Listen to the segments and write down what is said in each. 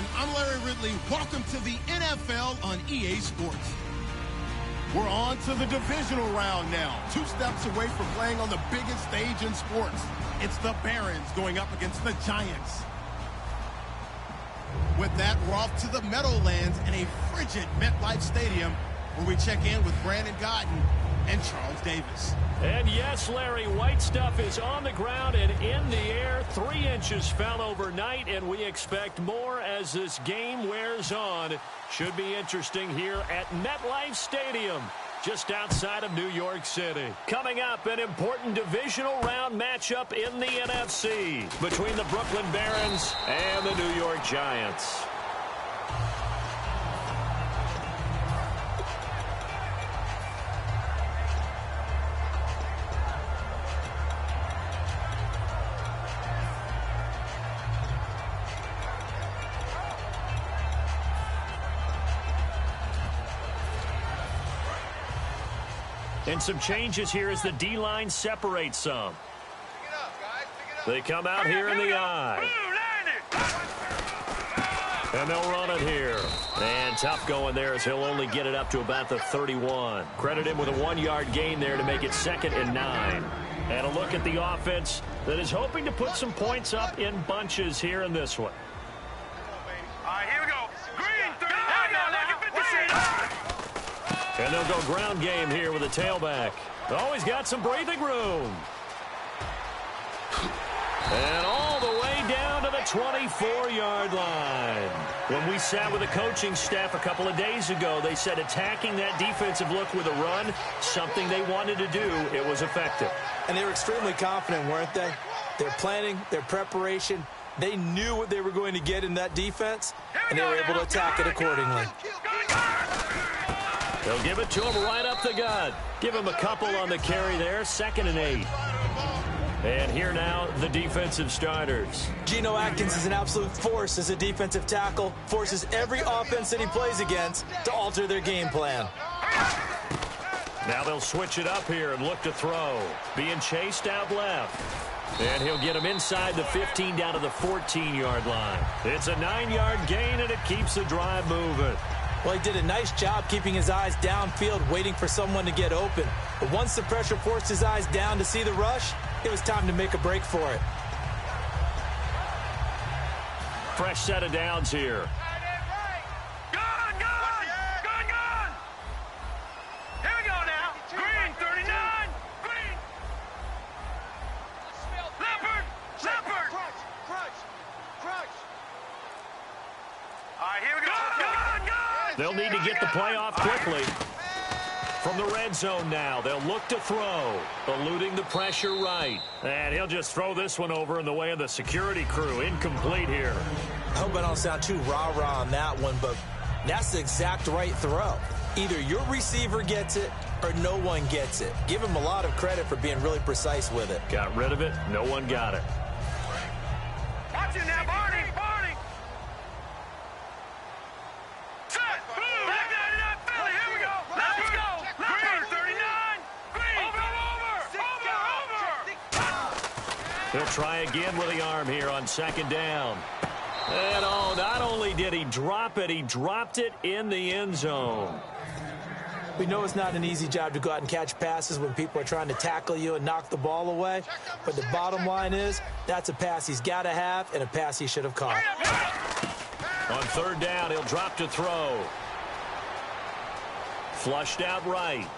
everyone. I'm Larry Ridley. Welcome to the NFL on EA Sports. We're on to the divisional round now. 2 steps away from playing on the biggest stage in sports. It's the Barons going up against the Giants. With that, we're off to the Meadowlands in a frigid MetLife Stadium, where we check in with Brandon Gaudin and Charles Davis. And yes, Larry, white stuff is on the ground and in the air. 3 inches fell overnight, and we expect more as this game wears on. Should be interesting here at MetLife Stadium, just outside of New York City. Coming up, an important divisional round matchup in the NFC between the Brooklyn Barons and the New York Giants. And some changes here as the D-line separates some. They come out here in the I. And they'll run it here. And tough going there as he'll only get it up to about the 31. Credit him with a 1-yard gain there to make it 2nd and 9. And a look at the offense that is hoping to put some points up in bunches here in this one. All right, here we go. Green, 39. And they'll go ground game here with a tailback. Oh, he's got some breathing room. And all the way down to the 24-yard line. When we sat with the coaching staff a couple of days ago, they said attacking that defensive look with a run, something they wanted to do, it was effective. And they were extremely confident, weren't they? Their planning, their preparation, they knew what they were going to get in that defense, and they were able to attack it accordingly. They'll give it to him right up the gut. Give him a couple on the carry there, 2nd and 8. And here now, the defensive starters. Geno Atkins is an absolute force as a defensive tackle, forces every offense that he plays against to alter their game plan. Now they'll switch it up here and look to throw. Being chased out left. And he'll get him inside the 15 down to the 14-yard line. It's a 9-yard gain, and it keeps the drive moving. Well, he did a nice job keeping his eyes downfield, waiting for someone to get open. But once the pressure forced his eyes down to see the rush, it was time to make a break for it. Fresh set of downs here. Gone! Here we go now. Green, 39. Green. Leopard. All right, here we go. Gone! They'll need to get the play off quickly. From the red zone now, they'll look to throw, eluding the pressure right. And he'll just throw this one over in the way of the security crew. Incomplete here. I hope I don't sound too rah-rah on that one, but that's the exact right throw. Either your receiver gets it or no one gets it. Give him a lot of credit for being really precise with it. Got rid of it. No one got it. Watch it now, Barney. He'll try again with the arm here on 2nd down. And oh, not only did he drop it, he dropped it in the end zone. We know it's not an easy job to go out and catch passes when people are trying to tackle you and knock the ball away. But the bottom line is, that's a pass he's got to have and a pass he should have caught. On 3rd down, he'll drop to throw. Flushed out right.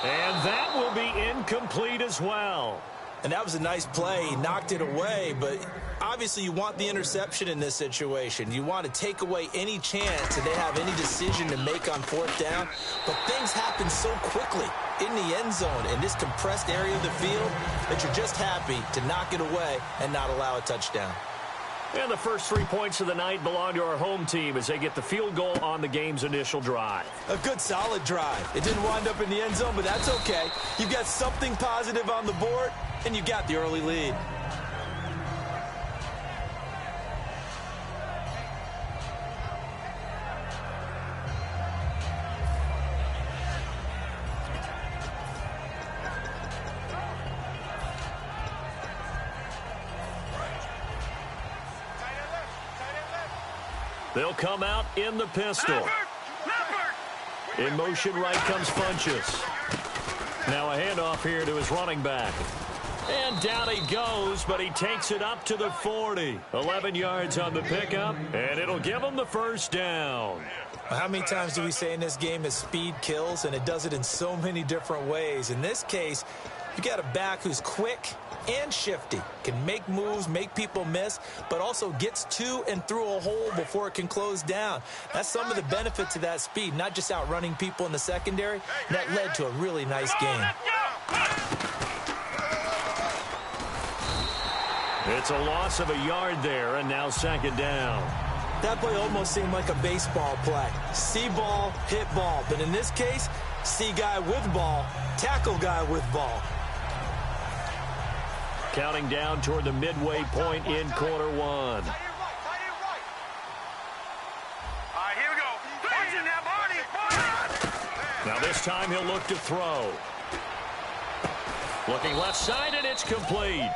And that will be incomplete as well. And that was a nice play. He knocked it away, but obviously you want the interception in this situation. You want to take away any chance that they have any decision to make on 4th down. But things happen so quickly in the end zone in this compressed area of the field that you're just happy to knock it away and not allow a touchdown. And the first 3 points of the night belong to our home team as they get the field goal on the game's initial drive. A good, solid drive. It didn't wind up in the end zone, but that's okay. You got something positive on the board, and you got the early lead. They'll come out in the pistol. In motion right comes Funchess. Now a handoff here to his running back. And down he goes, but he takes it up to the 40. 11 yards on the pickup, and it'll give him the first down. How many times do we say in this game that speed kills, and it does it in so many different ways? In this case, you got a back who's quick and shifty, can make moves, make people miss, but also gets to and through a hole before it can close down. That's some of the benefits of that speed, not just outrunning people in the secondary. And that led to a really nice game. It's a loss of a yard there, and now second down. That play almost seemed like a baseball play. See ball, hit ball. But in this case, see guy with ball, tackle guy with ball. Counting down toward the midway point in quarter one. All right, here we go. Watch it now, Barney. Now this time he'll look to throw. Looking left side, and it's complete.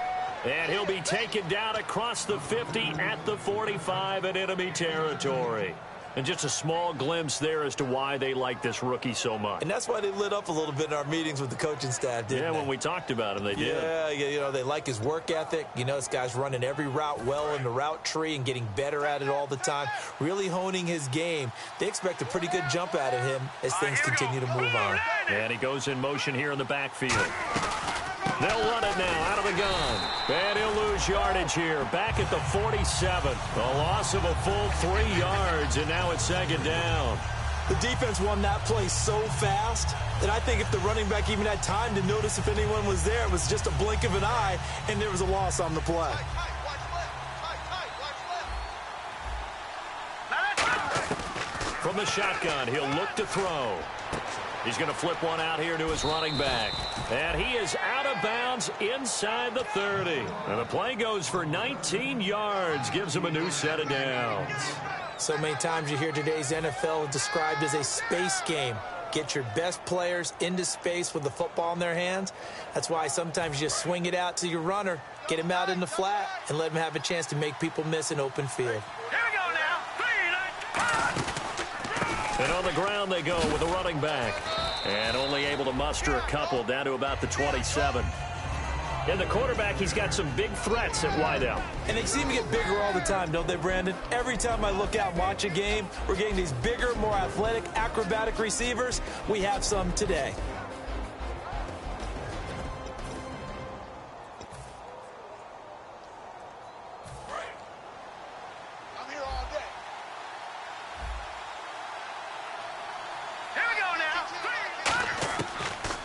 And he'll be taken down across the 50 at the 45 in enemy territory. And just a small glimpse there as to why they like this rookie so much. And that's why they lit up a little bit in our meetings with the coaching staff, didn't they? Yeah, when we talked about him, they did. Yeah, you know, they like his work ethic. You know, this guy's running every route well in the route tree and getting better at it all the time, really honing his game. They expect a pretty good jump out of him as things continue to move on. And he goes in motion here in the backfield. They'll run it now out of the gun. And he'll lose yardage here. Back at the 47. A loss of a full 3 yards, and now it's second down. The defense won that play so fast that I think if the running back even had time to notice if anyone was there, it was just a blink of an eye, and there was a loss on the play. From the shotgun, he'll look to throw. He's going to flip one out here to his running back. And he is out of bounds inside the 30. And the play goes for 19 yards. Gives him a new set of downs. So many times you hear today's NFL described as a space game. Get your best players into space with the football in their hands. That's why sometimes you just swing it out to your runner, get him out in the flat, and let him have a chance to make people miss an open field. Here we go now. 3, 9, 5. And on the ground they go with a running back. And only able to muster a couple down to about the 27. And the quarterback, he's got some big threats at wideout. And they seem to get bigger all the time, don't they, Brandon? Every time I look out and watch a game, we're getting these bigger, more athletic, acrobatic receivers. We have some today.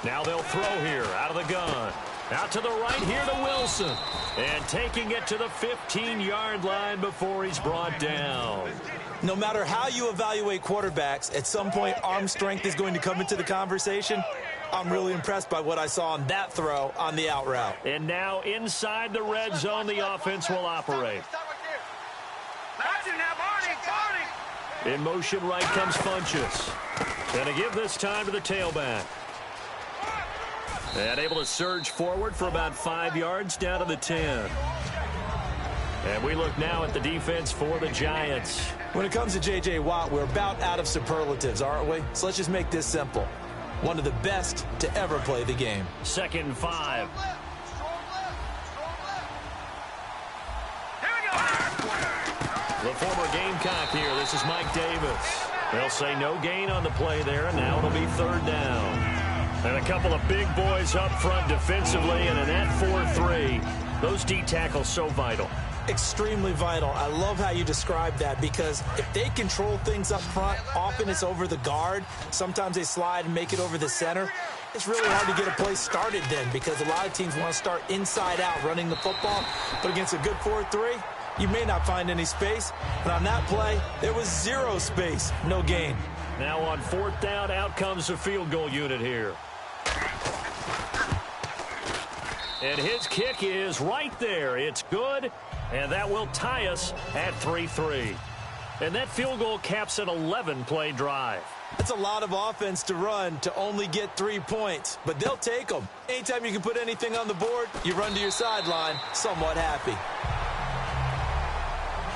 Now they'll throw here out of the gun. Out to the right here to Wilson. And taking it to the 15-yard line before he's brought down. No matter how you evaluate quarterbacks, at some point arm strength is going to come into the conversation. I'm really impressed by what I saw on that throw on the out route. And now inside the red zone, the offense will operate. In motion right comes Funchess. And to give this time to the tailback. And able to surge forward for about 5 yards down to the 10. And we look now at the defense for the Giants. When it comes to J.J. Watt, we're about out of superlatives, aren't we? So let's just make this simple. One of the best to ever play the game. 2nd and 5. The former Gamecock here. This is Mike Davis. They'll say no gain on the play there, and now it'll be 3rd down. And a couple of big boys up front defensively, and in that 4-3, those D tackles so vital. Extremely vital. I love how you describe that, because if they control things up front, often it's over the guard. Sometimes they slide and make it over the center. It's really hard to get a play started then, because a lot of teams want to start inside out running the football. But against a good 4-3, you may not find any space. But on that play, there was 0 space, no gain. Now on 4th down, out comes the field goal unit here. And his kick is right there. It's good, and that will tie us at 3-3. And that field goal caps an 11-play drive. That's a lot of offense to run to only get 3 points, but they'll take them. Anytime you can put anything on the board, you run to your sideline somewhat happy.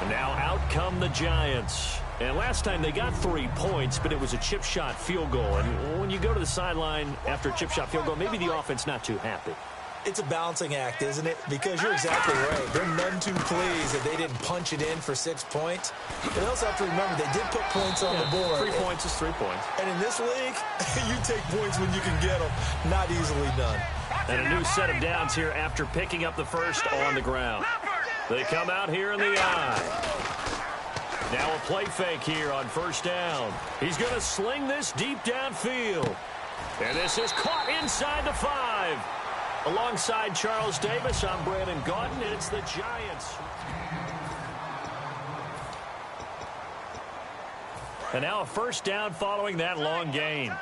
And now out come the Giants. And last time they got 3 points, but it was a chip shot field goal. And when you go to the sideline after a chip shot field goal, maybe the offense not too happy. It's a balancing act, isn't it? Because you're exactly right. They're none too pleased that they didn't punch it in for 6 points. But they also have to remember they did put points on the board. 3 points is 3 points. And in this league, you take points when you can get them. Not easily done. And a new set of downs here after picking up the first on the ground. They come out here in the eye. Now a play fake here on first down. He's going to sling this deep downfield. And this is caught inside the 5. Alongside Charles Davis, I'm Brandon Gaudin, and it's the Giants. And now a first down following that long gain.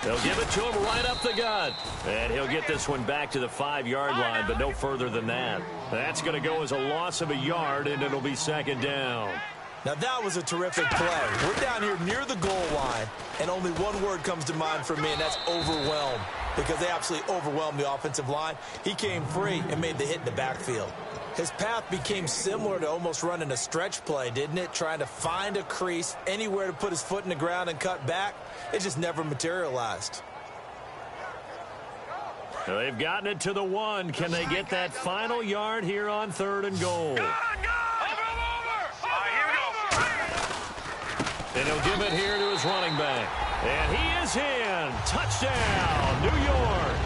They'll give it to him right up the gut. And he'll get this one back to the 5-yard line, but no further than that. That's going to go as a loss of a yard, and it'll be second down. Now, that was a terrific play. We're down here near the goal line, and only one word comes to mind for me, and that's overwhelmed, because they absolutely overwhelmed the offensive line. He came free and made the hit in the backfield. His path became similar to almost running a stretch play, didn't it? Trying to find a crease, anywhere to put his foot in the ground and cut back. It just never materialized. They've gotten it to the 1. Can they get that final yard here on 3rd and goal? And he'll give it here to his running back. And he is in. Touchdown, New York.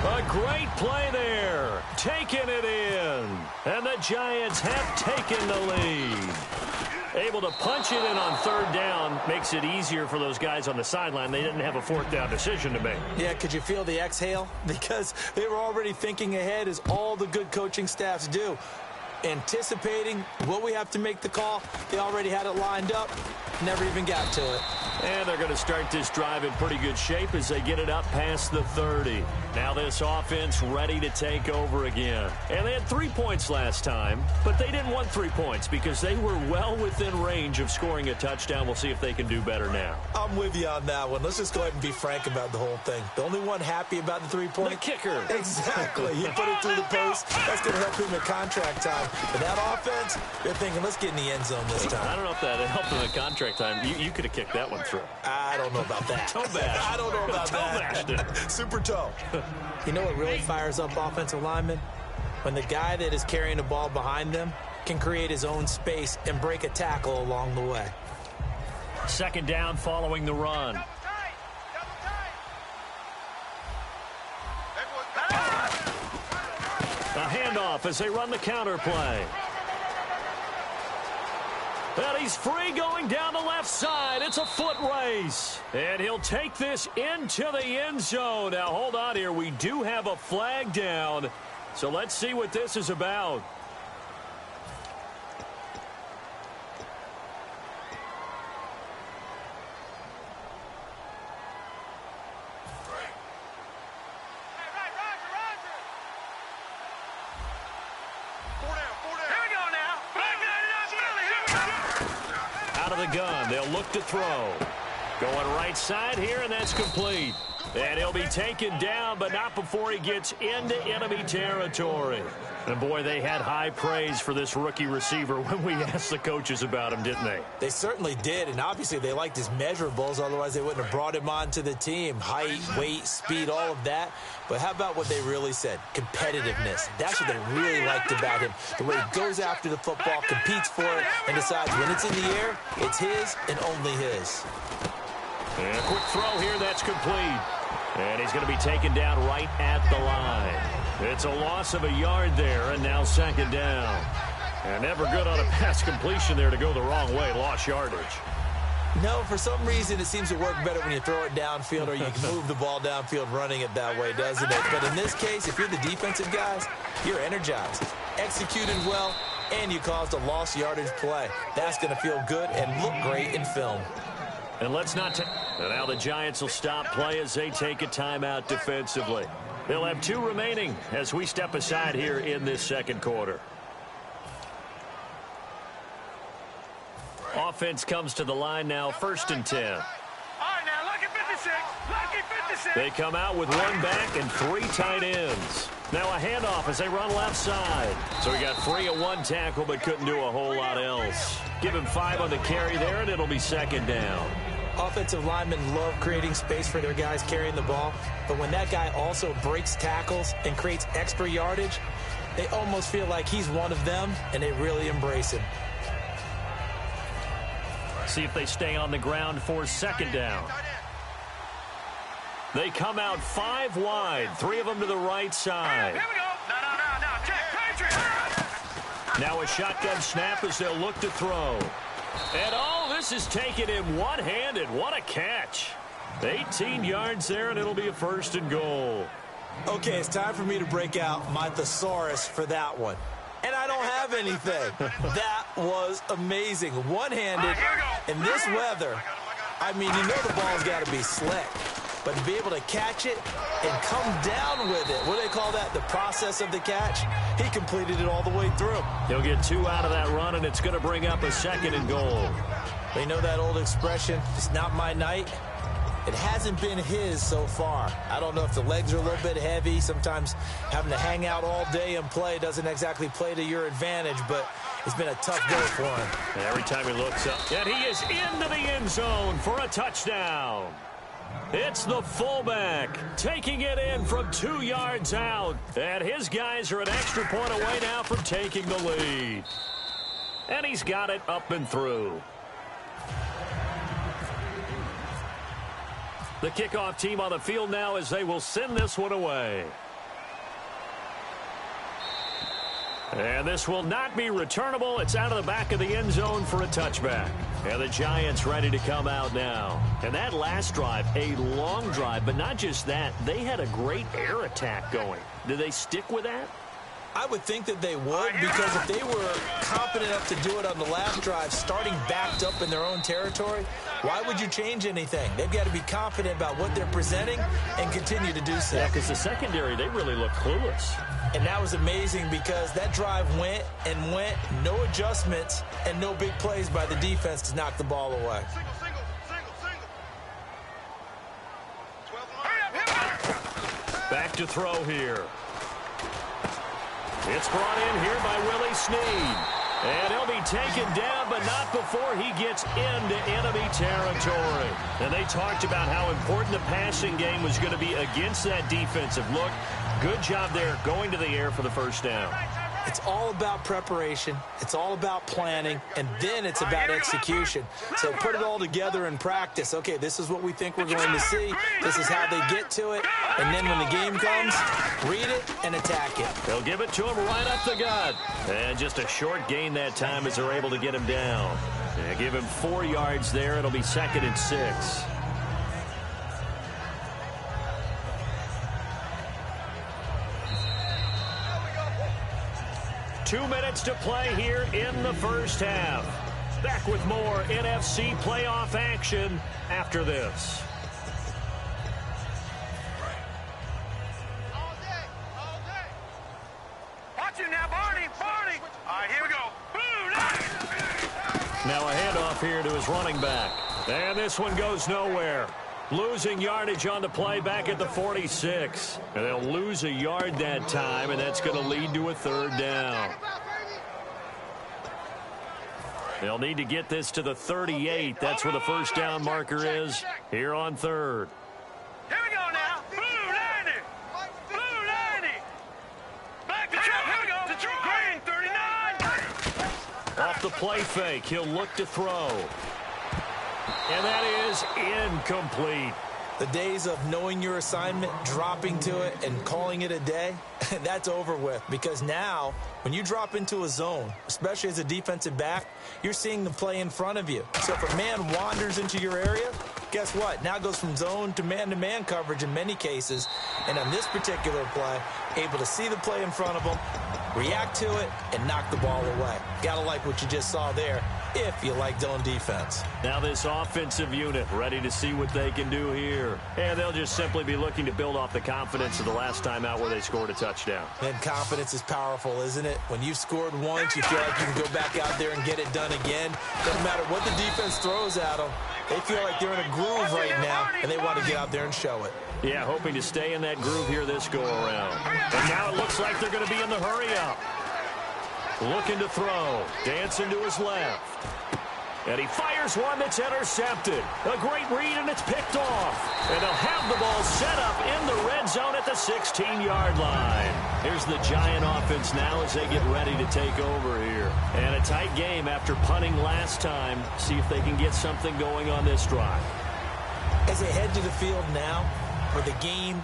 A great play there. Taking it in. And the Giants have taken the lead. Able to punch it in on 3rd down makes it easier for those guys on the sideline. They didn't have a 4th down decision to make. Yeah, could you feel the exhale? Because they were already thinking ahead, as all the good coaching staffs do. Anticipating what we have to make the call. They already had it lined up. Never even got to it. And they're going to start this drive in pretty good shape as they get it up past the 30. Now this offense ready to take over again. And they had 3 points last time, but they didn't want 3 points because they were well within range of scoring a touchdown. We'll see if they can do better now. I'm with you on that one. Let's just go ahead and be frank about the whole thing. The only one happy about the 3-point? The kicker. Exactly. He put it through the post. That's going to help him at contract time. But that offense, they're thinking, let's get in the end zone this time. I don't know if that helped him at contract time. You could have kicked that one through. I don't know about that. Toe bash. I don't know about that. Toe bashed it. Super toe. You know what really fires up offensive linemen? When the guy that is carrying the ball behind them can create his own space and break a tackle along the way. Second down following the run. A handoff as they run the counter play. And he's free going down the left side. It's a foot race. And he'll take this into the end zone. Now, hold on here. We do have a flag down. So let's see what this is about. Gun. They'll look to throw. Going right side here, and that's complete. And he'll be taken down, but not before he gets into enemy territory. And, boy, they had high praise for this rookie receiver when we asked the coaches about him, didn't they? They certainly did, and obviously they liked his measurables. Otherwise, they wouldn't have brought him onto the team. Height, weight, speed, all of that. But how about what they really said? Competitiveness. That's what they really liked about him. The way he goes after the football, competes for it, and decides when it's in the air, it's his and only his. And a quick throw here, that's complete. And he's going to be taken down right at the line. It's a loss of a yard there, and now second down. And never good on a pass completion there to go the wrong way. Lost yardage. No, for some reason it seems to work better when you throw it downfield or you can move the ball downfield running it that way, doesn't it? But in this case, if you're the defensive guys, you're energized, executed well, and you caused a lost yardage play. That's going to feel good and look great in film. And let's not take... Now the Giants will stop play as they take a timeout defensively. They'll have 2 remaining as we step aside here in this second quarter. Offense comes to the line now, 1st and 10. All right, now, lucky 56. Lucky 56. They come out with 1 back and 3 tight ends. Now a handoff as they run left side. So he got free of one tackle but couldn't do a whole lot else. Give him 5 on the carry there, and it'll be second down. Offensive linemen love creating space for their guys carrying the ball, but when that guy also breaks tackles and creates extra yardage, they almost feel like he's one of them, and they really embrace him. See if they stay on the ground for second down. They come out 5 wide, 3 of them to the right side. Here we go. No. Check. Patriot. Now a shotgun snap as they'll look to throw. And all this is taken in one-handed. What a catch. 18 yards there, and it'll be a first and goal. Okay, it's time for me to break out my thesaurus for that one. And I don't have anything. That was amazing. One-handed in this weather. I mean, you know the ball's got to be slick. But to be able to catch it and come down with it, what do they call that? The process of the catch? He completed it all the way through. He'll get 2 out of that run, and it's going to bring up a second and goal. They know that old expression, it's not my night. It hasn't been his so far. I don't know if the legs are a little bit heavy. Sometimes having to hang out all day and play doesn't exactly play to your advantage, but it's been a tough go for him. And every time he looks up, and he is into the end zone for a touchdown. It's the fullback taking it in from 2 yards out. And his guys are an extra point away now from taking the lead. And he's got it up and through. The kickoff team on the field now as they will send this one away. And this will not be returnable. It's out of the back of the end zone for a touchback. And the Giants ready to come out now. And that last drive, a long drive, but not just that. They had a great air attack going. Did they stick with that? I would think that they would, because if they were confident enough to do it on the last drive, starting backed up in their own territory, why would you change anything? They've got to be confident about what they're presenting and continue to do so. Yeah, because the secondary, they really look clueless. And that was amazing because that drive went, no adjustments, and no big plays by the defense to knock the ball away. Back to throw here. It's brought in here by Willie Snead. And he'll be taken down, but not before he gets into enemy territory. And they talked about how important the passing game was going to be against that defensive look. Good job there going to the air for the first down. It's all about preparation. It's all about planning. And then it's about execution. So put it all together in practice. Okay, this is what we think we're going to see. This is how they get to it. And then when the game comes, read it and attack it. They'll give it to him right up the gut. And just a short gain that time as they're able to get him down. And give him 4 yards there. It'll be 2nd and 6. 2 minutes to play here in the first half. Back with more NFC playoff action after this. Watch it now, Barney. All right, here we go. Now a handoff here to his running back. And this one goes nowhere. Losing yardage on the play back at the 46. And they'll lose a yard that time, and that's going to lead to a 3rd down. They'll need to get this to the 38. That's where the first down marker is here on 3rd. Here we go now. Blue 90. Back to Trump. Here we go. To Trump. Green 39. Off the play fake, he'll look to throw. And that is incomplete. The days of knowing your assignment, dropping to it, and calling it a day, that's over with. Because now, when you drop into a zone, especially as a defensive back, you're seeing the play in front of you. So if a man wanders into your area, guess what? Now it goes from zone to man coverage in many cases. And on this particular play, able to see the play in front of him, react to it, and knock the ball away. Gotta like what you just saw there, if you like zone defense. Now this offensive unit ready to see what they can do here. And they'll just simply be looking to build off the confidence of the last time out where they scored a touchdown. And confidence is powerful, isn't it? When you've scored once, you feel like you can go back out there and get it done again. Doesn't matter what the defense throws at them. They feel like they're in a groove right now, and they want to get out there and show it. Yeah, hoping to stay in that groove here this go-around. And now it looks like they're going to be in the hurry-up. Looking to throw. Dancing to his left. And he fires one that's intercepted. A great read, and it's picked off. And they'll have the ball set up in the red zone at the 16-yard line. Here's the Giant offense now as they get ready to take over here. And a tight game after punting last time. See if they can get something going on this drive. As they head to the field now, with the game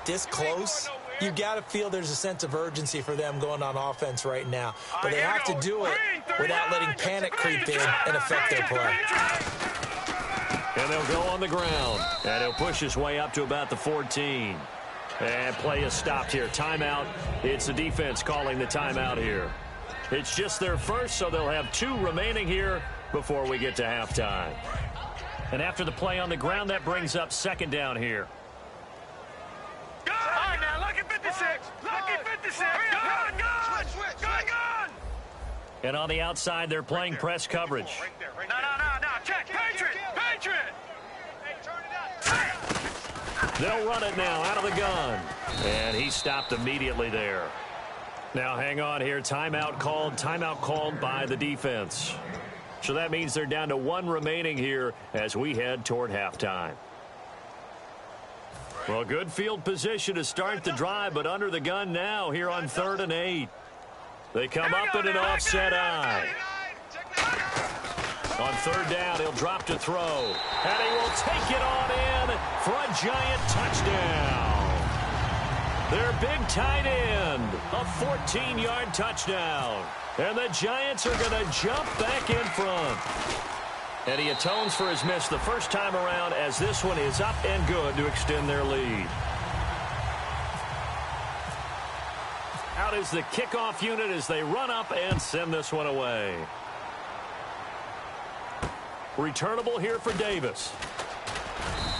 this close, you got to feel there's a sense of urgency for them going on offense right now. But they have to do it without letting panic creep in and affect their play. And they'll go on the ground. And he'll push his way up to about the 14. And play is stopped here. Timeout. It's the defense calling the timeout here. It's just their first, so they'll have 2 remaining here before we get to halftime. And after the play on the ground, that brings up second down here. All right, now, look at 56. Look at 56. Gun. And on the outside, they're playing press coverage. No. Check. Patriot. They'll run it now out of the gun. And he stopped immediately there. Now hang on here. Timeout called by the defense. So that means they're down to 1 remaining here as we head toward halftime. Well, good field position to start the drive, but under the gun now here on 3rd and 8. They come up in an offset eye. On 3rd down, he'll drop to throw. And he will take it on in for a Giant touchdown. Their big tight end, a 14-yard touchdown. And the Giants are going to jump back in front. And he atones for his miss the first time around as this one is up and good to extend their lead. Out is the kickoff unit as they run up and send this one away. Returnable here for Davis.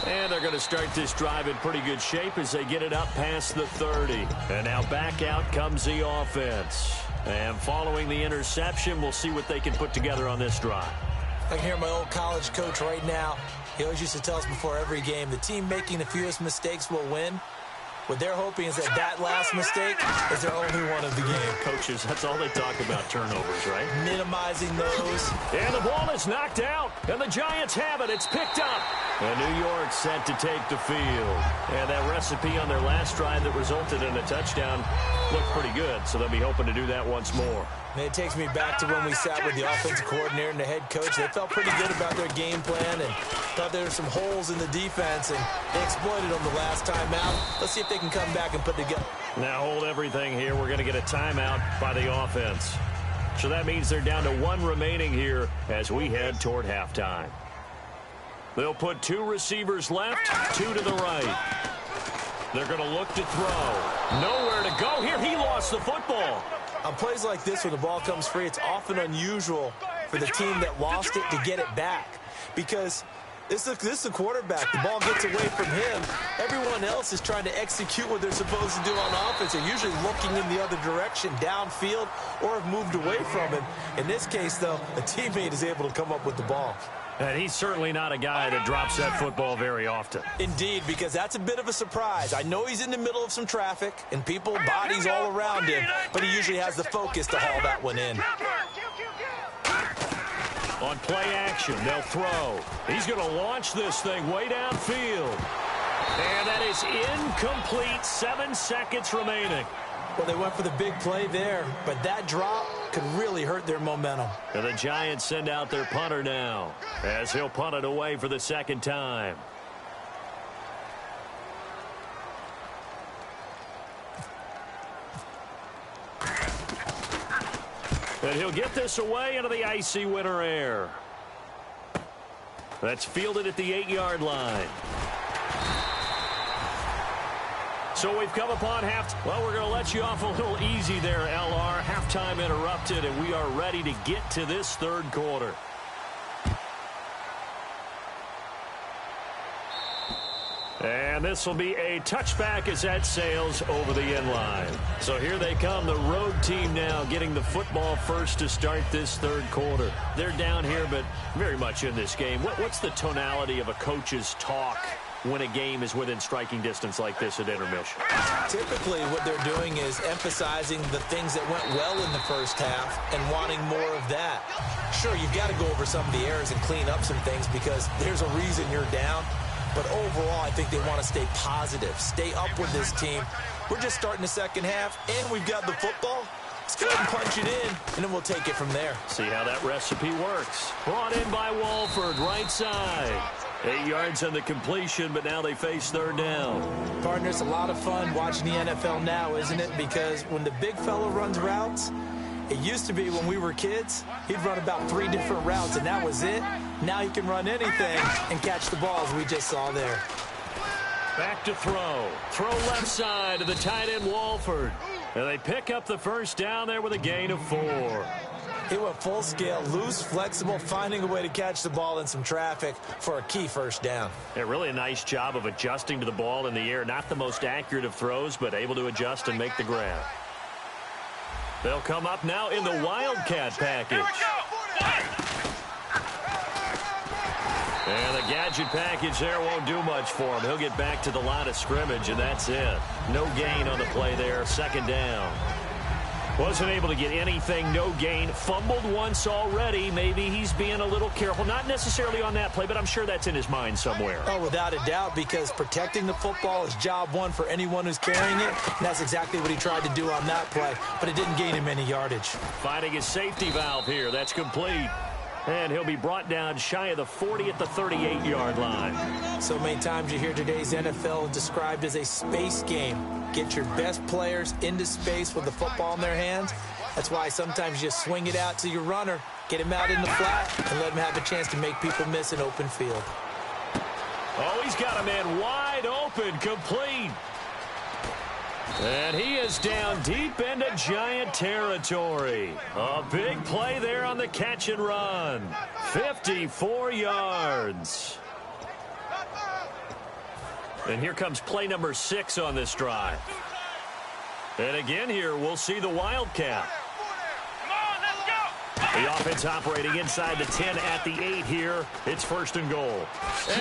And they're going to start this drive in pretty good shape as they get it up past the 30. And now back out comes the offense. And following the interception, we'll see what they can put together on this drive. I can hear my old college coach right now. He always used to tell us before every game, the team making the fewest mistakes will win. What they're hoping is that last mistake is their only one of the game. Coaches, that's all they talk about, turnovers, right? Minimizing those. And the ball is knocked out, and the Giants have it. It's picked up. And New York set to take the field. And that recipe on their last drive that resulted in a touchdown looked pretty good, so they'll be hoping to do that once more. And it takes me back to when we sat with the offensive coordinator and the head coach. They felt pretty good about their game plan and thought there were some holes in the defense, and they exploited them the last time out. Let's see if they can come back and put together. Now hold everything here. We're going to get a timeout by the offense. So that means they're down to 1 remaining here as we head toward halftime. They'll put 2 receivers left, 2 to the right. They're going to look to throw. Nowhere to go here. He lost the football. On plays like this where the ball comes free, it's often unusual for the team that lost it to get it back. Because this is the quarterback. The ball gets away from him. Everyone else is trying to execute what they're supposed to do on offense. They're usually looking in the other direction, downfield, or have moved away from him. In this case, though, a teammate is able to come up with the ball. And he's certainly not a guy that drops that football very often. Indeed, because that's a bit of a surprise. I know he's in the middle of some traffic and people, bodies all around him, but he usually has the focus to haul that one in. On play action, they'll throw. He's going to launch this thing way downfield. And that is incomplete. 7 seconds remaining. Well, they went for the big play there, but that drop could really hurt their momentum. And the Giants send out their punter now as he'll punt it away for the second time. And he'll get this away into the icy winter air. That's fielded at the 8-yard line. So we've come upon well, we're going to let you off a little easy there, LR. Halftime interrupted, and we are ready to get to this third quarter. And this will be a touchback as that sails over the end line. So here they come, the road team now getting the football first to start this third quarter. They're down here, but very much in this game. What's the tonality of a coach's talk when a game is within striking distance like this at intermission? Typically, what they're doing is emphasizing the things that went well in the first half and wanting more of that. Sure, you've got to go over some of the errors and clean up some things because there's a reason you're down. But overall, I think they want to stay positive, stay up with this team. We're just starting the second half, and we've got the football. Let's go ahead and punch it in, and then we'll take it from there. See how that recipe works. Brought in by Walford, right side. 8 yards on the completion, but now they face third down. Partner, it's a lot of fun watching the NFL now, isn't it? Because when the big fella runs routes, it used to be when we were kids, he'd run about 3 different routes, and that was it. Now he can run anything and catch the balls we just saw there. Back to throw. Throw left side to the tight end, Walford. And they pick up the first down there with a gain of 4. He went full scale, loose, flexible, finding a way to catch the ball in some traffic for a key first down. Yeah, really a nice job of adjusting to the ball in the air. Not the most accurate of throws, but able to adjust and make the grab. They'll come up now in the Wildcat package. And the gadget package there won't do much for him. He'll get back to the line of scrimmage, and that's it. No gain on the play there. Second down. Wasn't able to get anything. No gain. Fumbled once already. Maybe he's being a little careful. Not necessarily on that play, but I'm sure that's in his mind somewhere. Oh, without a doubt, because protecting the football is job one for anyone who's carrying it. And that's exactly what he tried to do on that play, but it didn't gain him any yardage. Finding his safety valve here. That's complete. And he'll be brought down shy of the 40 at the 38-yard line. So many times you hear today's NFL described as a space game. Get your best players into space with the football in their hands. That's why sometimes you swing it out to your runner, get him out in the flat, and let him have a chance to make people miss an open field. Oh, he's got a man wide open, complete. And he is down deep into Giant territory. A big play there on the catch and run. 54 yards. And here comes play number 6 on this drive. And again here, we'll see the Wildcat. The offense operating inside the 10 at the 8 here. It's first and goal.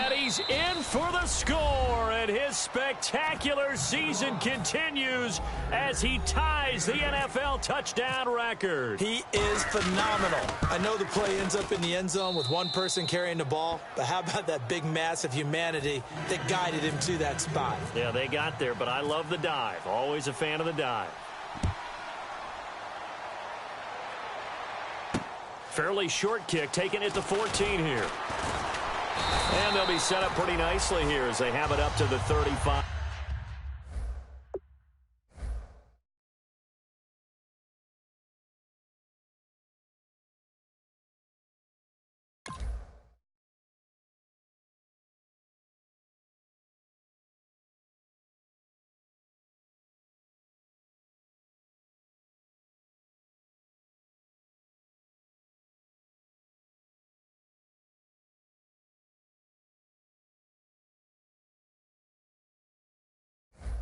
And he's in for the score. And his spectacular season continues as he ties the NFL touchdown record. He is phenomenal. I know the play ends up in the end zone with one person carrying the ball, but how about that big mass of humanity that guided him to that spot? Yeah, they got there, but I love the dive. Always a fan of the dive. Fairly short kick, taking it to 14 here. And they'll be set up pretty nicely here as they have it up to the 35.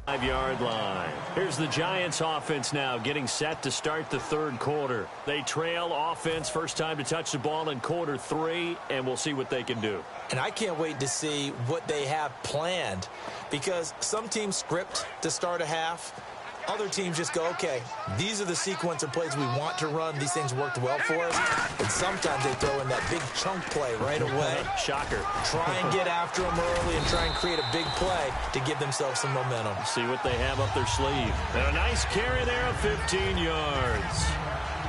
Five-yard line. Here's the Giants offense now getting set to start the third quarter. They trail offense first time to touch the ball in quarter 3, and we'll see what they can do. And I can't wait to see what they have planned, because some teams script to start a half. Other teams just go, okay, these are the sequence of plays we want to run. These things worked well for us. And sometimes they throw in that big chunk play right away. Shocker. Try and get after them early and try and create a big play to give themselves some momentum. See what they have up their sleeve. And a nice carry there of 15 yards.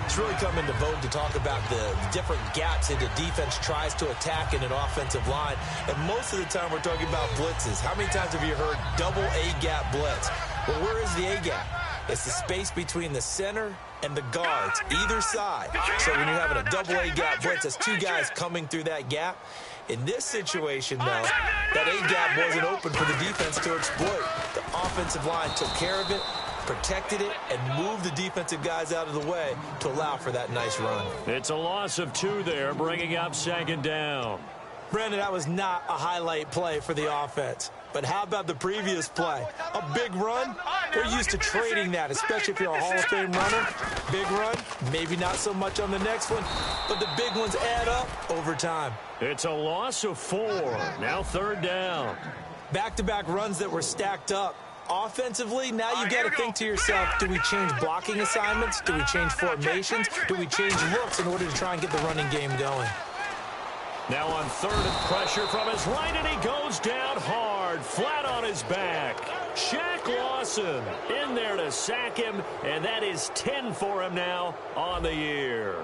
It's really come into vogue to talk about the different gaps that the defense tries to attack in an offensive line. And most of the time we're talking about blitzes. How many times have you heard double A-gap blitz? Well, where is the A-gap? It's the space between the center and the guards, either side. So when you're having a double A-gap blitz, that's 2 guys coming through that gap. In this situation, though, that A-gap wasn't open for the defense to exploit. The offensive line took care of it, protected it, and moved the defensive guys out of the way to allow for that nice run. It's a loss of 2 there, bringing up second down. Brandon, that was not a highlight play for the offense. But how about the previous play? A big run? They're used to trading that, especially if you're a Hall of Fame runner. Big run, maybe not so much on the next one, but the big ones add up over time. It's a loss of 4. Now 3rd down. Back-to-back runs that were stacked up. Offensively, now you got to think to yourself, do we change blocking assignments? Do we change formations? Do we change looks in order to try and get the running game going? Now on 3rd and pressure from his right, and he goes down hard, flat on his back. Shaq Lawson in there to sack him, and that is 10 for him now on the year.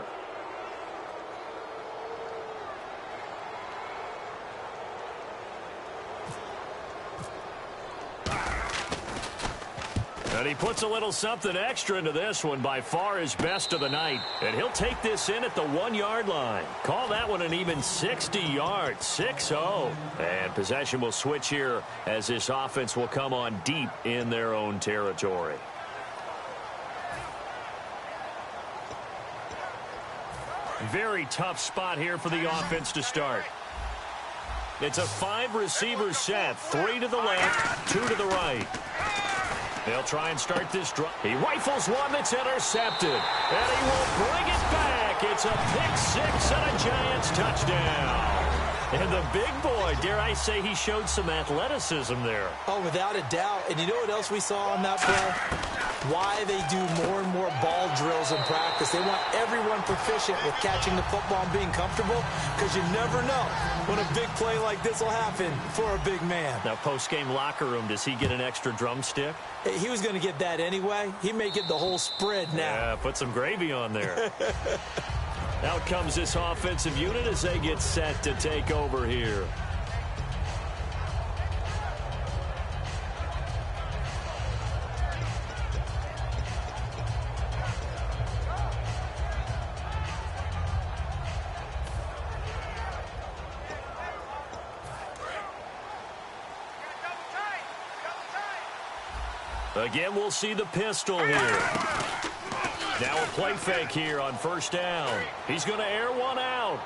And he puts a little something extra into this one, by far his best of the night. And he'll take this in at the 1-yard line. Call that one an even 60 yards, 6-0. And possession will switch here as this offense will come on deep in their own territory. Very tough spot here for the offense to start. It's a 5-receiver set, 3 to the left, 2 to the right. They'll try and start this drive. He rifles one that's intercepted, and he will bring it back. It's a pick-6 and a Giants touchdown. And the big boy, dare I say, he showed some athleticism there. Oh, without a doubt. And you know what else we saw on that play? Why they do more and more ball drills in practice. They want everyone proficient with catching the football and being comfortable, because you never know when a big play like this will happen for a big man. Now, post-game locker room, does he get an extra drumstick? He was going to get that anyway. He may get the whole spread now. Yeah, put some gravy on there. Out comes this offensive unit as they get set to take over here. Again, we'll see the pistol here. Now a play fake here on 1st down. He's going to air one out.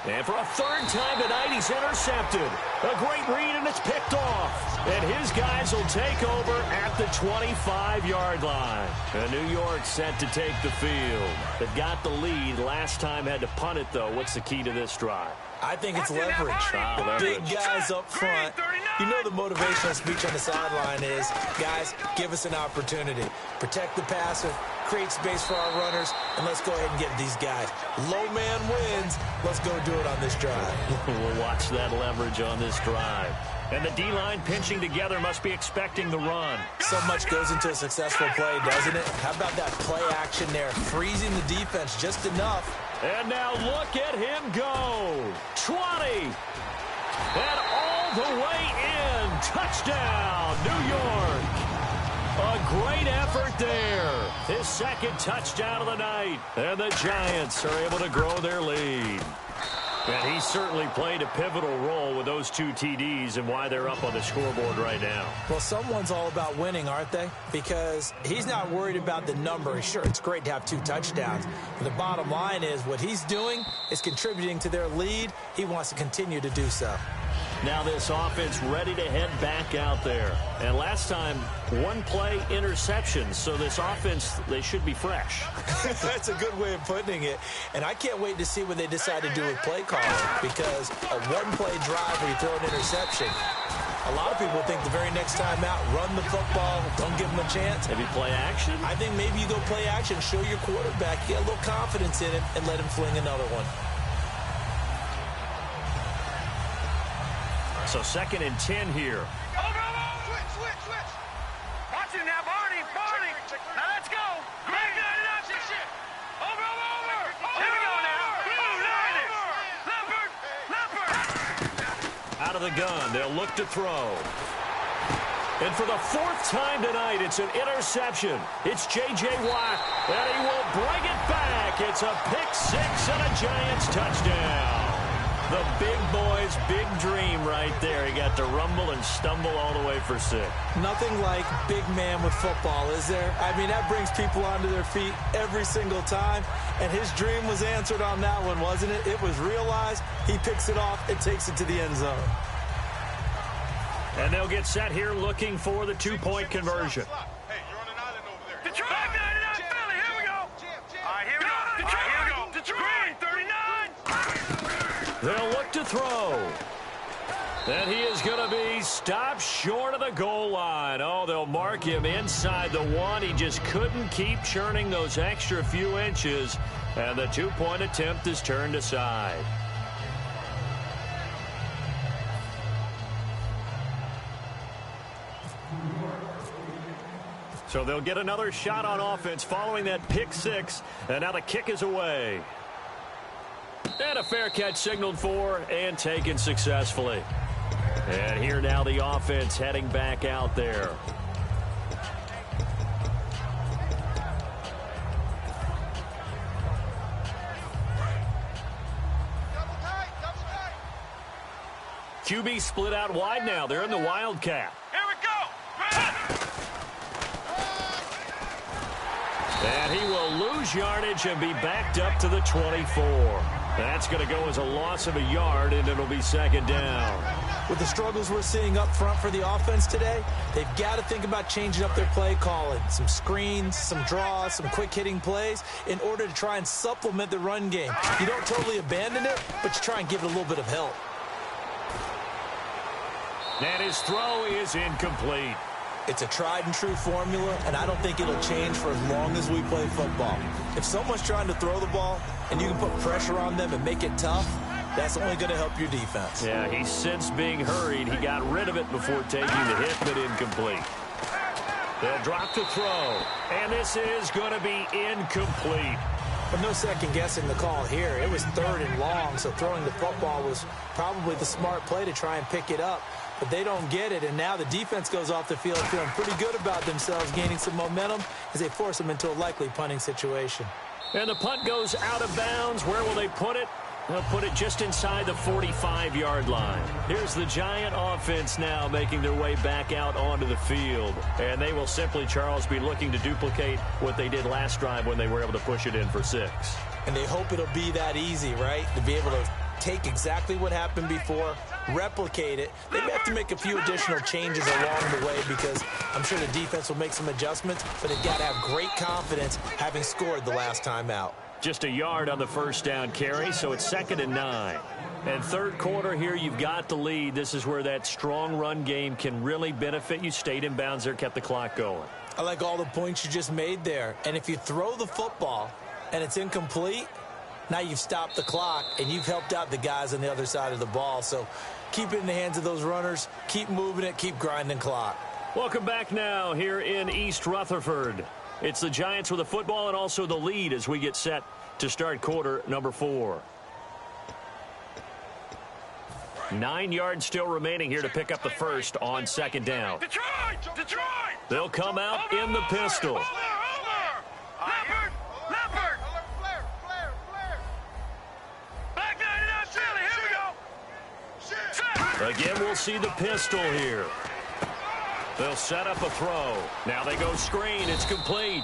And for a 3rd time tonight, he's intercepted. A great read, and it's picked off. And his guys will take over at the 25-yard line. And New York set to take the field. They've got the lead. Last time had to punt it, though. What's the key to this drive? I think it's leverage. Big guys up front. You know the motivational speech on the sideline is, guys, give us an opportunity. Protect the passer, create space for our runners, and let's go ahead and get these guys. Low man wins. Let's go do it on this drive. We'll watch that leverage on this drive. And the D-line pinching together must be expecting the run. So much goes into a successful play, doesn't it? How about that play action there, freezing the defense just enough. And now look at him go. 20. And all the way in. Touchdown, New York. A great effort there. His 2nd touchdown of the night. And the Giants are able to grow their lead. And he certainly played a pivotal role with those 2 TDs and why they're up on the scoreboard right now. Well, someone's all about winning, aren't they? Because he's not worried about the number. Sure, it's great to have 2 touchdowns. But the bottom line is what he's doing is contributing to their lead. He wants to continue to do so. Now this offense ready to head back out there. And last time, 1 play interception. So this offense, they should be fresh. That's a good way of putting it. And I can't wait to see what they decide to do with play calling, because a 1-play drive where you throw an interception, a lot of people think the very next time out, run the football, don't give them a chance. Maybe play action? I think maybe you go play action, show your quarterback, get a little confidence in him, and let him fling another one. So 2nd and 10 here. Switch. Watch it now, Barney. Now let's go. Great. Over. Here we go now. Leopard. Out of the gun, they'll look to throw. And for the 4th time tonight, it's an interception. It's J.J. Watt, and he will bring it back. It's a pick-6 and a Giants touchdown. The big boy's big dream right there. He got to rumble and stumble all the way for 6. Nothing like big man with football, is there? I mean, that brings people onto their feet every single time. And his dream was answered on that one, wasn't it? It was realized. He picks it off and takes it to the end zone. And they'll get set here looking for the 2-point conversion. Hey, you're on an island over there. Detroit! Back 99, Philly, here we go. All right, here we go. Detroit, here we go. Detroit, 39. They'll look to throw. And he is going to be stopped short of the goal line. Oh, they'll mark him inside the 1. He just couldn't keep churning those extra few inches. And the 2-point attempt is turned aside. So they'll get another shot on offense following that pick 6. And now the kick is away. And a fair catch signaled for and taken successfully. And here now the offense heading back out there. QB split out wide now. They're in the Wildcat. Here we go. And he will lose yardage and be backed up to the 24. That's going to go as a loss of a yard, and it'll be second down. With the struggles we're seeing up front for the offense today, they've got to think about changing up their play calling. Some screens, some draws, some quick-hitting plays in order to try and supplement the run game. You don't totally abandon it, but you try and give it a little bit of help. And his throw is incomplete. It's a tried-and-true formula, and I don't think it'll change for as long as we play football. If someone's trying to throw the ball and you can put pressure on them and make it tough, that's only going to help your defense. Yeah, he's since being hurried. He got rid of it before taking the hit, but incomplete. They'll drop the throw, and this is going to be incomplete. But no second-guessing the call here. It was 3rd and long, so throwing the football was probably the smart play to try and pick it up. But they don't get it, and now the defense goes off the field feeling pretty good about themselves, gaining some momentum as they force them into a likely punting situation. And the punt goes out of bounds. Where will they put it? They'll put it just inside the 45-yard line. Here's the Giant offense now making their way back out onto the field. And they will simply, Charles, be looking to duplicate what they did last drive when they were able to push it in for 6. And they hope it'll be that easy, right? To be able to take exactly what happened before, replicate it. They may have to make a few additional changes along the way because I'm sure the defense will make some adjustments, but they've got to have great confidence having scored the last time out. Just a yard on the first down carry, so it's 2nd and 9. And third quarter here, you've got the lead. This is where that strong run game can really benefit you. Stayed in bounds there, kept the clock going. I like all the points you just made there. And if you throw the football and it's incomplete, now you've stopped the clock and you've helped out the guys on the other side of the ball. So keep it in the hands of those runners. Keep moving it. Keep grinding clock. Welcome back now here in East Rutherford. It's the Giants with the football and also the lead as we get set to start quarter number 4. 9 yards still remaining here to pick up the first on second down. Detroit! They'll come out in the pistol. Leopard! Back 99, Philly, here we go. Again, we'll see the pistol here. They'll set up a throw. Now they go screen. It's complete.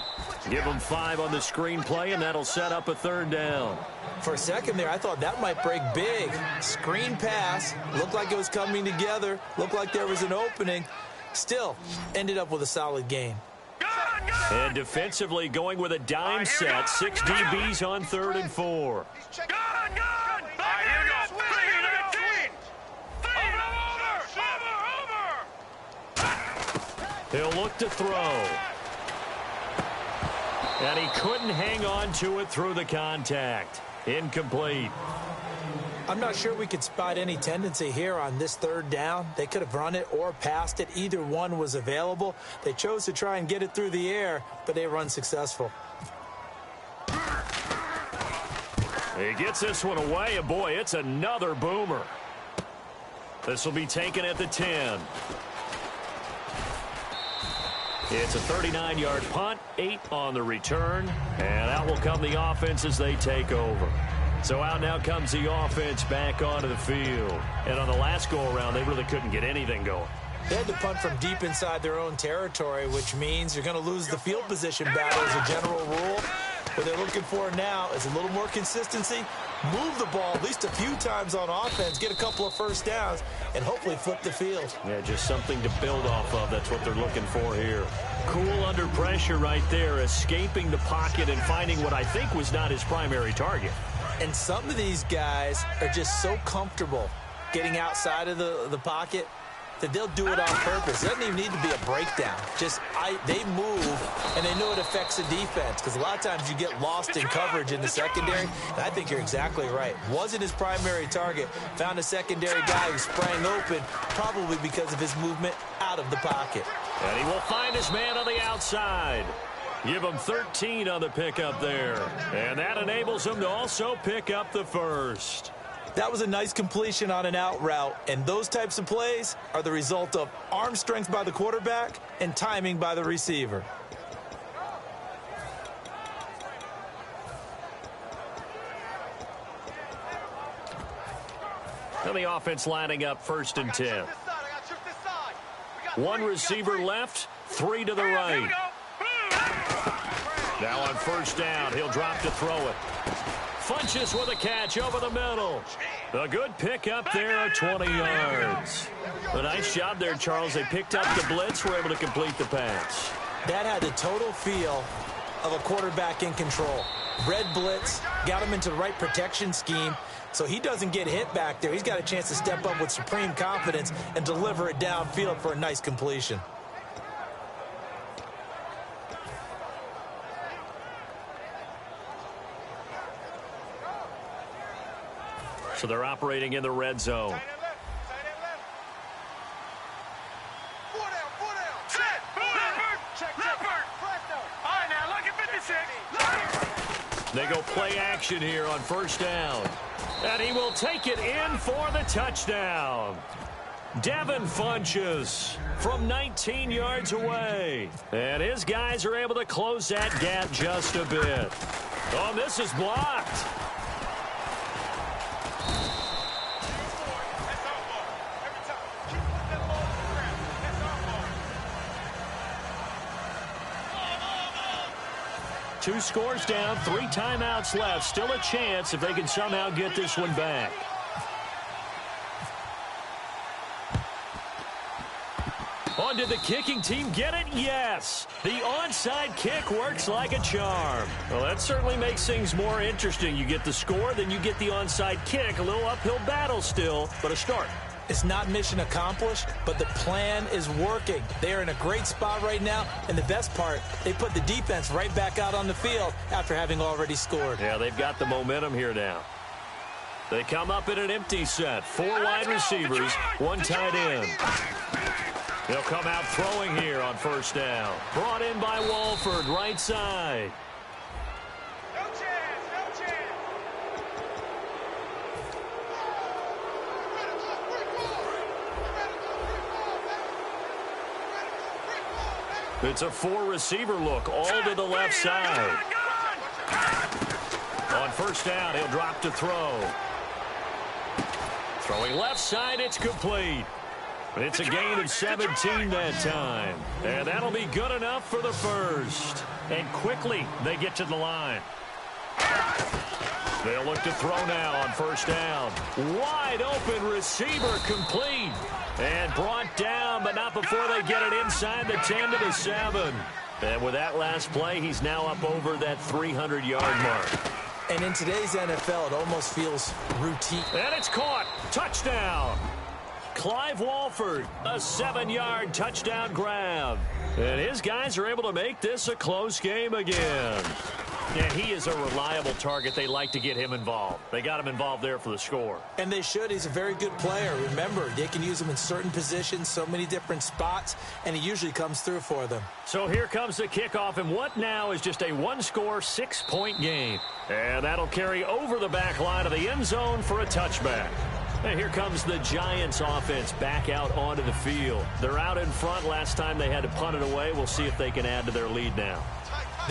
Give them 5 on the screen play, and that'll set up a 3rd down. For a second there, I thought that might break big. Screen pass. Looked like it was coming together. Looked like there was an opening. Still, ended up with a solid gain. And defensively going with a dime set. 6 DBs on 3rd and 4. He'll look to throw. And he couldn't hang on to it through the contact. Incomplete. I'm not sure we could spot any tendency here on this 3rd down. They could have run it or passed it. Either one was available. They chose to try and get it through the air, but they were unsuccessful. He gets this one away, and boy, it's another boomer. This will be taken at the 10. It's a 39-yard punt, 8 on the return, and out will come the offense as they take over. So out now comes the offense back onto the field. And on the last go-around, they really couldn't get anything going. They had to punt from deep inside their own territory, which means you're going to lose the field position battle as a general rule. What they're looking for now is a little more consistency, move the ball at least a few times on offense, get a couple of first downs, and hopefully flip the field. Yeah, just something to build off of. That's what they're looking for here. Cool under pressure right there, escaping the pocket and finding what I think was not his primary target. And some of these guys are just so comfortable getting outside of the pocket that they'll do it on purpose. It doesn't even need to be a breakdown. They move, and they know it affects the defense, because a lot of times you get lost in coverage in the secondary, and I think you're exactly right. Wasn't his primary target. Found a secondary guy who sprang open, probably because of his movement out of the pocket. And he will find his man on the outside. Give him 13 on the pickup there. And that enables him to also pick up the first. That was a nice completion on an out route, and those types of plays are the result of arm strength by the quarterback and timing by the receiver. And the offense lining up 1st and 10. One receiver left, 3 to the right. Now on 1st down, he'll drop to throw it. Funches with a catch over the middle. A good pickup there at 20 yards. A nice job there, Charles. They picked up the blitz, were able to complete the pass. That had the total feel of a quarterback in control. Red blitz, got him into the right protection scheme, so he doesn't get hit back there. He's got a chance to step up with supreme confidence and deliver it downfield for a nice completion. So they're operating in the red zone. They go play action here on 1st down. And he will take it in for the touchdown. Devin Funches from 19 yards away. And his guys are able to close that gap just a bit. Oh, this is blocked. Two scores down, 3 timeouts left. Still a chance if they can somehow get this one back. On did the kicking team get it? Yes. The onside kick works like a charm. Well, that certainly makes things more interesting. You get the score, then you get the onside kick. A little uphill battle still, but a start. It's not mission accomplished, but the plan is working. They are in a great spot right now, and the best part, they put the defense right back out on the field after having already scored. Yeah, they've got the momentum here now. They come up in an empty set. 4 wide receivers, 1 tight end. They'll come out throwing here on 1st down. Brought in by Walford, right side. It's a 4-receiver look, all to the left side. On 1st down, he'll drop to throw. Throwing left side, it's complete. It's a gain of 17 that time. And that'll be good enough for the first. And quickly, they get to the line. They'll look to throw now on 1st down. Wide open receiver complete. And brought down, but not before they get it inside the 10 to the 7. And with that last play, he's now up over that 300-yard mark. And in today's NFL, it almost feels routine. And it's caught. Touchdown. Clive Walford, a 7-yard touchdown grab. And his guys are able to make this a close game again. And he is a reliable target. They like to get him involved. They got him involved there for the score. And they should. He's a very good player. Remember, they can use him in certain positions, so many different spots, and he usually comes through for them. So here comes the kickoff, and what now is just a 1-score, 6-point game. And that'll carry over the back line of the end zone for a touchback. And here comes the Giants offense back out onto the field. They're out in front. Last time they had to punt it away. We'll see if they can add to their lead now.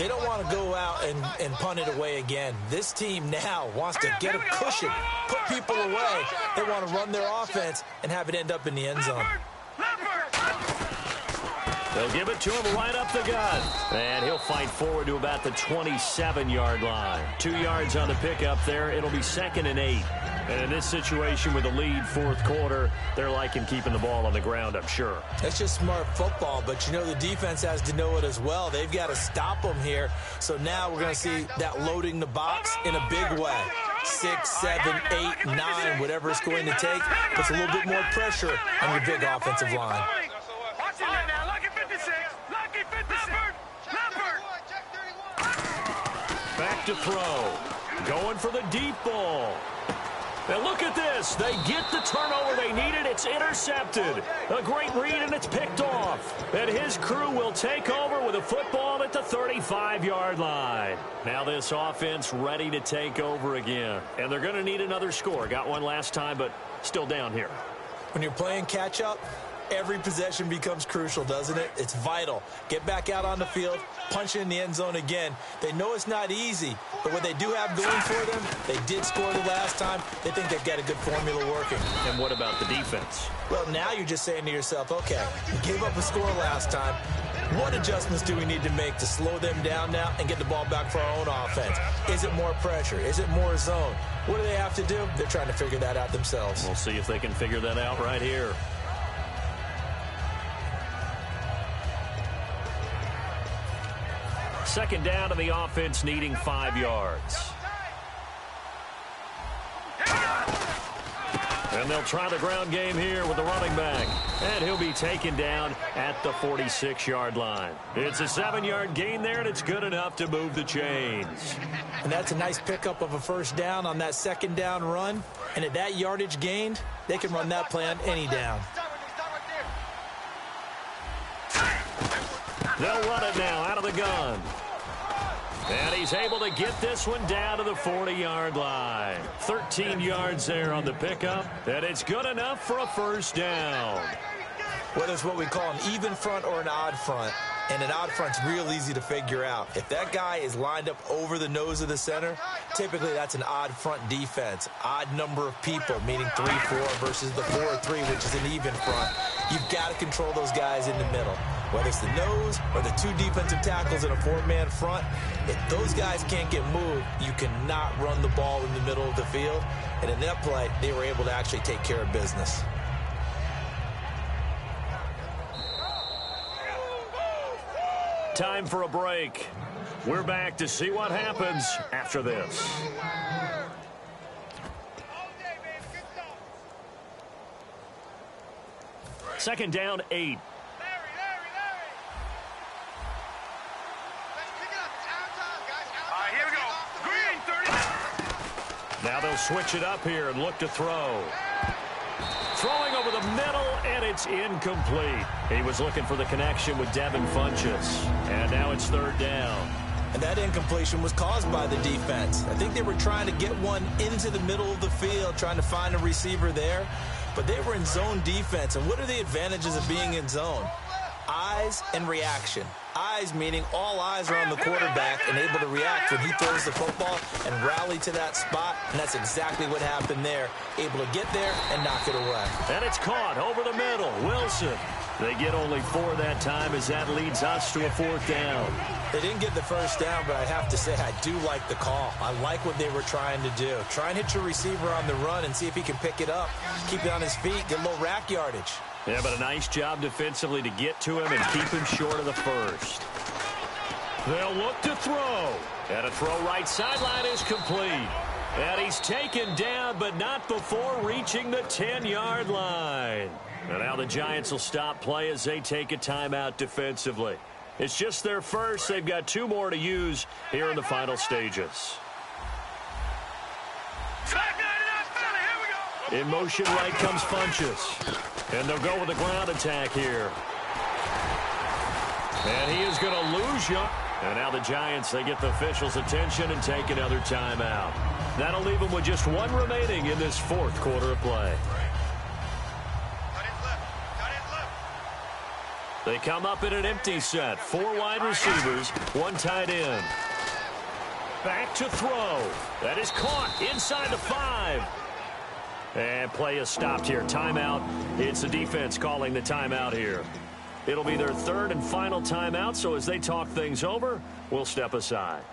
They don't want to go out and punt it away again. This team now wants to get a cushion, put people away. They want to run their offense and have it end up in the end zone. They'll give it to him right up the gut. And he'll fight forward to about the 27-yard line. 2 yards on the pickup there. It'll be 2nd and 8. And in this situation with the lead fourth quarter, they're liking keeping the ball on the ground, I'm sure. That's just smart football, but you know the defense has to know it as well. They've got to stop them here. So now we're going to see that loading the box in a big way. 6, 7, 8, 9, whatever it's going to take, puts a little bit more pressure on your big offensive line. Back to throw. Going for the deep ball. And look at this. They get the turnover they needed. It's intercepted. A great read, and it's picked off. And his crew will take over with a football at the 35-yard line. Now this offense ready to take over again. And they're going to need another score. Got one last time, but still down here. When you're playing catch-up, every possession becomes crucial, doesn't it? It's vital. Get back out on the field, punch it in the end zone again. They know it's not easy, but what they do have going for them, they did score the last time. They think they've got a good formula working. And what about the defense? Well, now you're just saying to yourself, okay, we gave up a score last time. What adjustments do we need to make to slow them down now and get the ball back for our own offense? Is it more pressure? Is it more zone? What do they have to do? They're trying to figure that out themselves. We'll see if they can figure that out right here. Second down to the offense, needing 5 yards. And they'll try the ground game here with the running back. And he'll be taken down at the 46-yard line. It's a 7-yard gain there, and it's good enough to move the chains. And that's a nice pickup of a first down on that second down run. And at that yardage gained, they can run that play on any down. They'll run it now out of the gun. And he's able to get this one down to the 40-yard line. 13 yards there on the pickup. And it's good enough for a first down. Whether it's what we call an even front or an odd front, and an odd front's real easy to figure out. If that guy is lined up over the nose of the center, typically that's an odd front defense. Odd number of people, meaning 3-4 versus the 4-3, which is an even front. You've got to control those guys in the middle. Whether it's the nose or the 2 defensive tackles in a 4-man front, if those guys can't get moved, you cannot run the ball in the middle of the field. And in that play, they were able to actually take care of business. Time for a break. We're back to see what happens after this. Second down, 8. Here we go. Green, 30. Now they'll switch it up here and look to throw. Throwing over the middle, and it's incomplete. He was looking for the connection with Devin Funchess. And now it's third down. And that incompletion was caused by the defense. I think they were trying to get one into the middle of the field, trying to find a receiver there. But they were in zone defense. And what are the advantages of being in zone? Eyes and reaction. Eyes meaning all eyes are on the quarterback and able to react when he throws the football and rally to that spot. And that's exactly what happened there. Able to get there and knock it away. And it's caught over the middle. Wilson. They get only 4 that time as that leads us to a fourth down. They didn't get the first down, but I have to say I do like the call. I like what they were trying to do. Try and hit your receiver on the run and see if he can pick it up. Keep it on his feet. Get a little rack yardage. Yeah, but a nice job defensively to get to him and keep him short of the first. They'll look to throw. And a throw right sideline is complete. And he's taken down, but not before reaching the 10-yard line. And now the Giants will stop play as they take a timeout defensively. It's just their first. They've got 2 more to use here in the final stages. In motion right comes Funchess. And they'll go with the ground attack here. And he is going to lose you. And now the Giants, they get the officials' attention and take another timeout. That'll leave them with just 1 remaining in this fourth quarter of play. They come up in an empty set. 4 wide receivers, 1 tight end. Back to throw. That is caught inside the 5. And play is stopped here. Timeout. It's the defense calling the timeout here. It'll be their 3rd and final timeout, so as they talk things over, we'll step aside.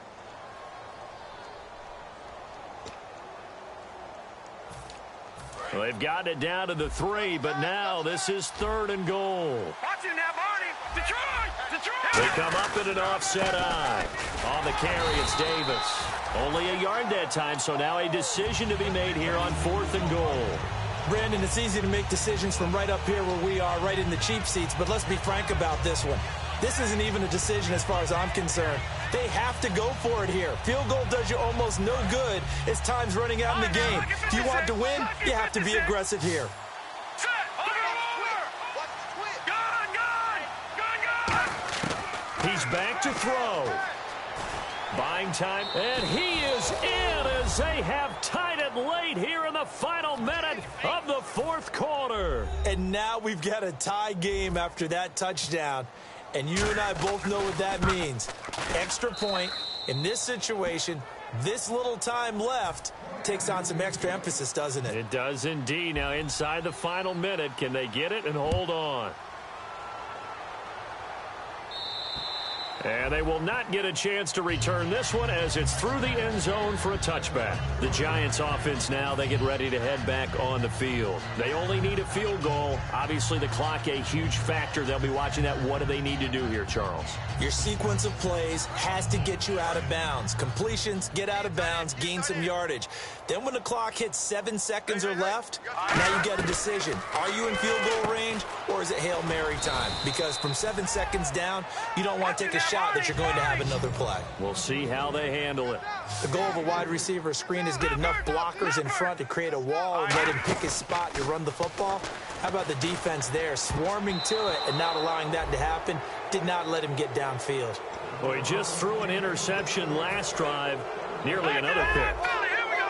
Well, they've gotten it down to the 3, but now this is 3rd and goal. Watch it now, Barney. Detroit! Detroit! They come up in an offset eye. On the carry, it's Davis. Only a yard that time, so now a decision to be made here on 4th and goal. Brandon, it's easy to make decisions from right up here where we are, right in the cheap seats, but let's be frank about this one. This isn't even a decision as far as I'm concerned. They have to go for it here. Field goal does you almost no good as time's running out in the game. If you want to win, you have to be aggressive here. He's back to throw. Buying time, and he is in as they have tied it late here in the final minute of the 4th quarter. And now we've got a tie game after that touchdown. And you and I both know what that means. Extra point in this situation, this little time left, takes on some extra emphasis, doesn't it? It does indeed. Now inside the final minute, can they get it and hold on? And they will not get a chance to return this one as it's through the end zone for a touchback. The Giants offense now, they get ready to head back on the field. They only need a field goal. Obviously, the clock a huge factor. They'll be watching that. What do they need to do here, Charles? Your sequence of plays has to get you out of bounds. Completions, get out of bounds, gain some yardage. Then when the clock hits 7 seconds or left, now you get a decision. Are you in field goal range or is it Hail Mary time? Because from 7 seconds down, you don't want to take a shot that you're going to have another play. We'll see how they handle it. The goal of a wide receiver screen is get enough blockers in front to create a wall and let him pick his spot to run the football. How about the defense there, swarming to it and not allowing that to happen? Did not let him get downfield. Well, he just threw an interception last drive, nearly another pick.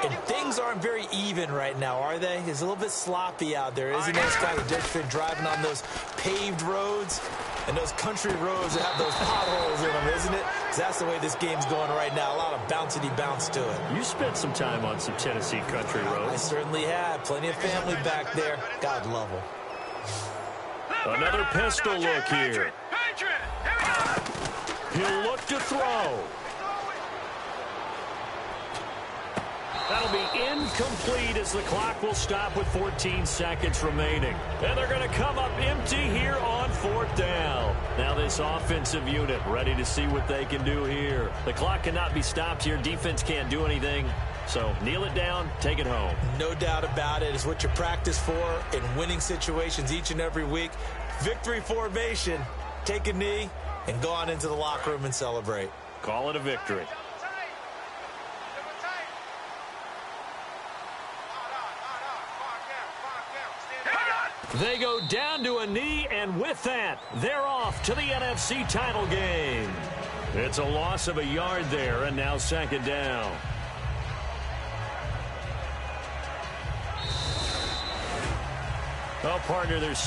And things aren't very even right now, are they? It's a little bit sloppy out there, isn't it? It's kind of different driving on those paved roads and those country roads that have those potholes in them, isn't it? 'Cause that's the way this game's going right now. A lot of bouncy bounce to it. You spent some time on some Tennessee country roads. I certainly have. Plenty of family back there. God love them. Another pistol look here. He'll look to throw. That'll be incomplete as the clock will stop with 14 seconds remaining. And they're going to come up empty here on 4th down. Now this offensive unit ready to see what they can do here. The clock cannot be stopped here. Defense can't do anything. So kneel it down, take it home. No doubt about it. It's what you practice for in winning situations each and every week. Victory formation. Take a knee and go on into the locker room and celebrate. Call it a victory. They go down to a knee, and with that, they're off to the NFC title game. It's a loss of a yard there, and now 2nd down. Well, partner, there's